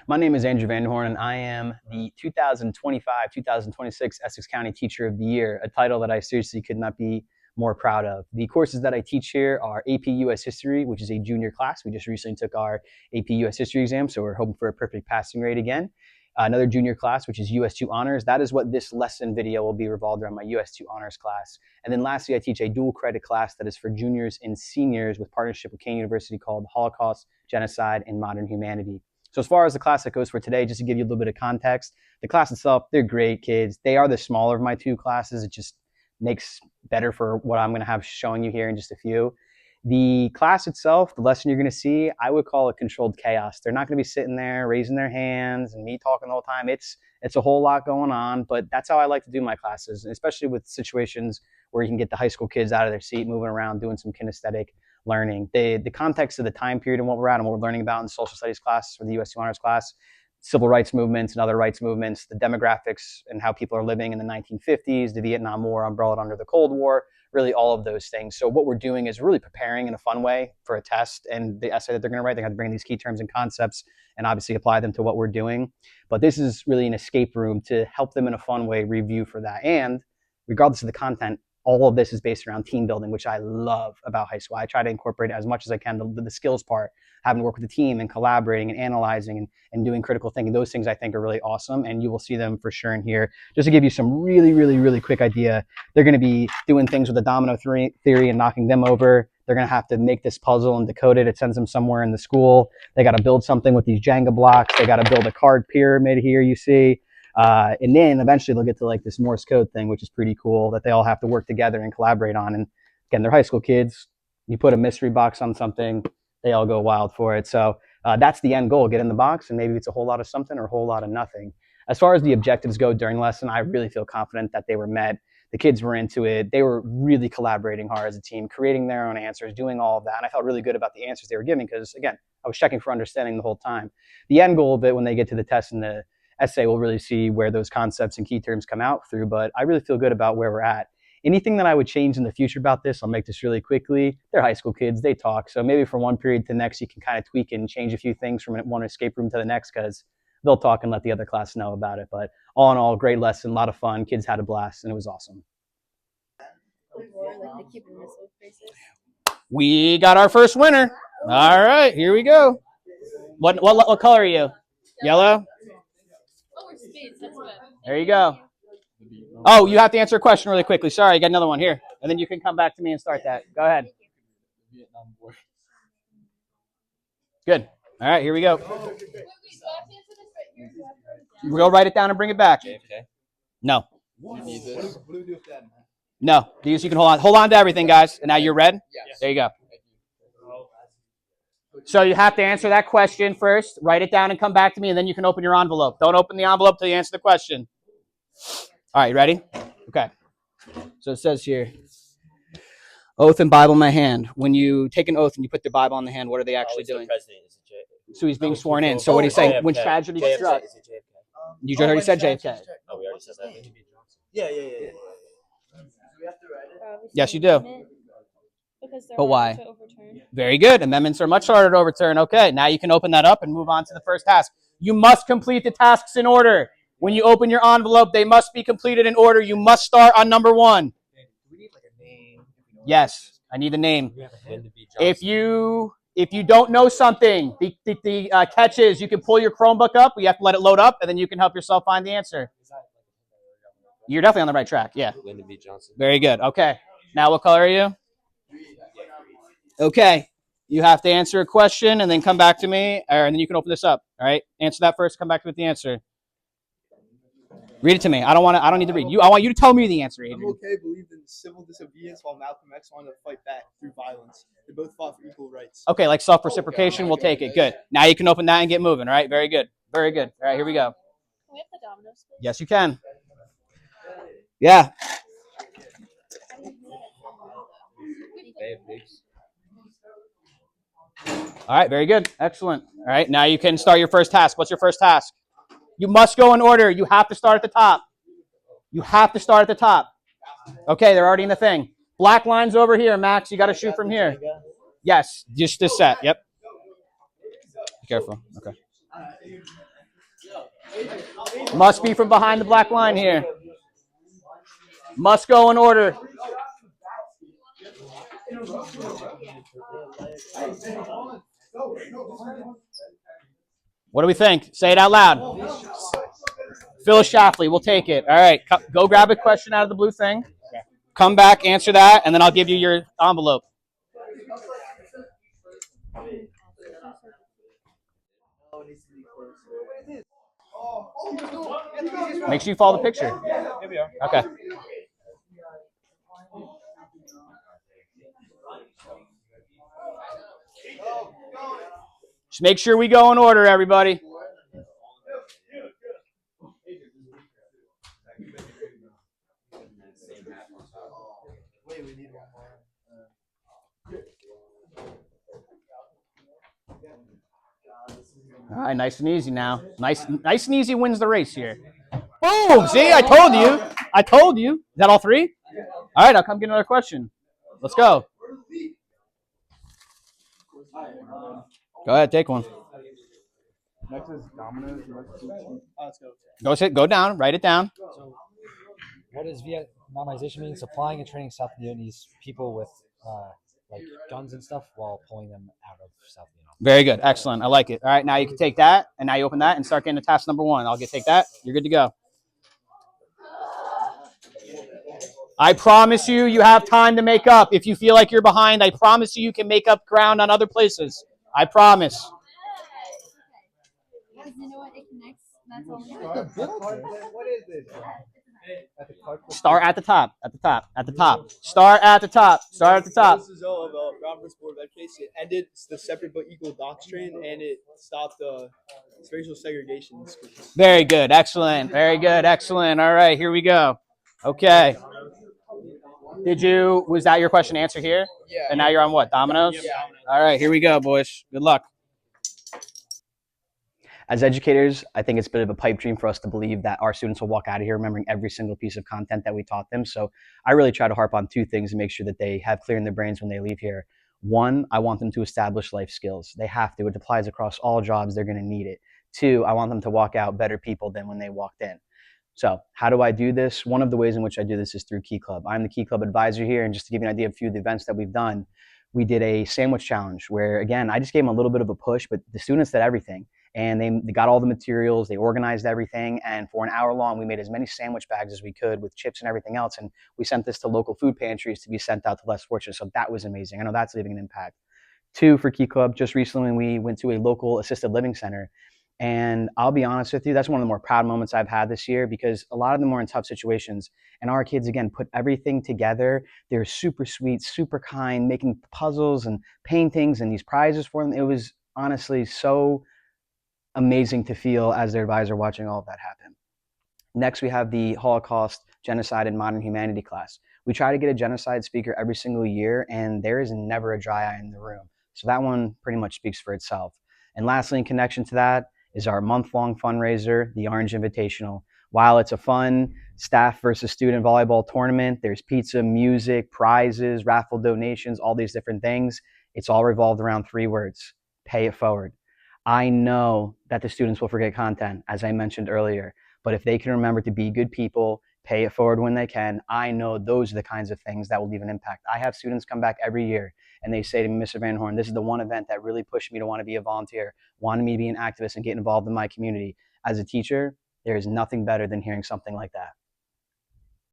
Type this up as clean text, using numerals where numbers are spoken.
My name is Andrew VanderHorn, and I am the 2025-2026 Essex County Teacher of the Year, a title that I seriously could not be more proud of. The courses that I teach here are AP US History, which is a junior class. We just recently took our AP US History exam, so we're hoping for a perfect passing rate again. Another junior class, which is US2 Honors. That is what this lesson video will be revolved around, my US2 Honors class. And then lastly, I teach a dual credit class that is for juniors and seniors with partnership with Kane University called Holocaust, Genocide, and Modern Humanity. So as far as the class that goes for today, just to give you a little bit of context, the class itself, they're great kids. They are the smaller of my two classes. It just makes better for what I'm going to have showing you here in just a few. The class itself, the lesson you're going to see, I would call it controlled chaos. They're not going to be sitting there raising their hands and me talking the whole time. It's a whole lot going on, but that's how I like to do my classes, especially with situations where you can get the high school kids out of their seat, moving around, doing some kinesthetic learning. The context of the time period and what we're at and what we're learning about in social studies class or the US2 Honors class, civil rights movements and other rights movements, the demographics and how people are living in the 1950s, the Vietnam War umbrellaed under the Cold War, really all of those things. So what we're doing is really preparing in a fun way for a test and the essay that they're going to write. They have to bring these key terms and concepts and obviously apply them to what we're doing. But this is really an escape room to help them in a fun way review for that. And regardless of the content, all of this is based around team building, which I love about high school. I try to incorporate as much as I can the skills part, having to work with the team and collaborating and analyzing and doing critical thinking. Those things I think are really awesome, and you will see them for sure in here. Just to give you some really quick idea, they're going to be doing things with the domino theory and knocking them over. They're going to have to make this puzzle and decode it. It sends them somewhere in the school. They got to build something with these Jenga blocks. They got to build a card pyramid here, you see. And then eventually they'll get to like this Morse code thing, which is pretty cool, that they all have to work together and collaborate on. And again, they're high school kids. You put a mystery box on something, they all go wild for it. So that's the end goal, get in the box, and maybe it's a whole lot of something or a whole lot of nothing. As far as the objectives go during lesson, I really feel confident that they were met. The kids were into it. They were really collaborating hard as a team, creating their own answers, doing all of that. And I felt really good about the answers they were giving because, again, I was checking for understanding the whole time. The end goal of it, when they get to the test and the essay, we'll really see where those concepts and key terms come out through, but I really feel good about where we're at. Anything that I would change in the future about this, I'll make this really quickly. They're high school kids, they talk. So maybe from one period to the next, you can kind of tweak and change a few things from one escape room to the next because they'll talk and let the other class know about it. But all in all, great lesson, a lot of fun. Kids had a blast and it was awesome. We got our first winner. All right, here we go. What color are you? Yellow? There you go. Oh, you have to answer a question really quickly. Sorry, I got another one here. And then you can come back to me and start that. Go ahead. Good. All right, here we go. We'll write it down and bring it back. No. No. These you can hold on. Hold on to everything, guys. And now you're red? Yes. There you go. So you have to answer that question first, write it down and come back to me, and then you can open your envelope. Don't open the envelope till you answer the question. All right, ready? Okay. So it says here, oath and Bible in my hand. When you take an oath and you put the Bible in the hand, what are they actually doing? So he's being sworn in. So what he's saying, when tragedy struck. You already said JFK. Oh, we already said that. Yeah. Yes, you do. But why? Very good. Amendments are much harder to overturn. Okay, now you can open that up and move on to the first task. You must complete the tasks in order. When you open your envelope, they must be completed in order. You must start on number 1. Yes, I need a name. If you don't know something, the catch is you can pull your Chromebook up. You have to let it load up, and then you can help yourself find the answer. You're definitely on the right track. Yeah. Lyndon B. Johnson. Very good. Okay. Now what color are you? Okay. You have to answer a question and then come back to me, and then you can open this up. All right. Answer that first. Come back to me with the answer. Read it to me. I don't need to read. I want you to tell me the answer, Adrian. MLK believed in civil disobedience while Malcolm X wanted to fight back through violence. They both fought for equal rights. Okay, like self-reciprocation, we'll take it. Good. Now you can open that and get moving. All right. Very good. Very good. All right. Here we go. Can we have the dominoes? Yes, you can. Yeah. All right, very good. Excellent. All right, now you can start your first task. What's your first task? You must go in order. You have to start at the top. You have to start at the top. Okay, they're already in the thing. Black lines over here, Max. You got to shoot from here. Yes, just this set. Yep. Be careful. Okay. Must be from behind the black line here. Must go in order. What do we think? Say it out loud. Phyllis Shapley, we'll take it. All right, go grab a question out of the blue thing. Come back, answer that, and then I'll give you your envelope. Make sure you follow the picture. Here we are. Okay. Just make sure we go in order, everybody. All right, nice and easy now. Nice and easy wins the race here. Boom! See, I told you. I told you. Is that all three? All right, I'll come get another question. Let's go. Go ahead, take one. Next is dominoes. Let's go. Go down. Write it down. So, what does Vietnamization mean? Supplying and training South Vietnamese people with like guns and stuff while pulling them out of South Vietnam. Very good. Excellent. I like it. All right, now you can take that, and now you open that and start getting to task number 1. I'll take that. You're good to go. I promise you, you have time to make up. If you feel like you're behind, I promise you, you can make up ground on other places. I promise. You know what? It connects. That's all. What is this? Start at the top. At the top. At the top. Start at the top. Start at the top. This is all about Brown vs. Board of Education. It ended the separate but equal doctrine, and it stopped racial segregation in schools. Very good. Excellent. Very good. Excellent. All right, here we go. Okay. Was that your question answer here? Yeah. And now you're on what? Dominoes? Yeah. All right, here we go, boys. Good luck. As educators, I think it's a bit of a pipe dream for us to believe that our students will walk out of here remembering every single piece of content that we taught them. So I really try to harp on 2 things and make sure that they have clear in their brains when they leave here. 1, I want them to establish life skills. They have to. It applies across all jobs. They're going to need it. 2, I want them to walk out better people than when they walked in. So how do I do this? One of the ways in which I do this is through Key Club. I'm the Key Club advisor here, and just to give you an idea of a few of the events that we've done, we did a sandwich challenge where, again, I just gave them a little bit of a push, but the students did everything. And they got all the materials, they organized everything, and for an hour long, we made as many sandwich bags as we could with chips and everything else, and we sent this to local food pantries to be sent out to less fortunate, so that was amazing. I know that's leaving an impact. 2, for Key Club, just recently we went to a local assisted living center, and I'll be honest with you, that's one of the more proud moments I've had this year, because a lot of them were in tough situations, and our kids, again, put everything together. They're super sweet, super kind, making puzzles and paintings and these prizes for them. It was honestly so amazing to feel as their advisor watching all of that happen. Next, we have the Holocaust, Genocide, and Modern Humanity class. We try to get a genocide speaker every single year, and there is never a dry eye in the room. So that one pretty much speaks for itself. And lastly, in connection to that, is our month-long fundraiser, the Orange Invitational. While it's a fun staff versus student volleyball tournament, there's pizza, music, prizes, raffle donations, all these different things. It's all revolved around 3 words: pay it forward. I know that the students will forget content, as I mentioned earlier, but if they can remember to be good people, pay it forward when they can, I know those are the kinds of things that will leave an impact. I have students come back every year and they say to me, Mr. VanderHorn, this is the one event that really pushed me to want to be a volunteer, wanted me to be an activist and get involved in my community. As a teacher, there is nothing better than hearing something like that.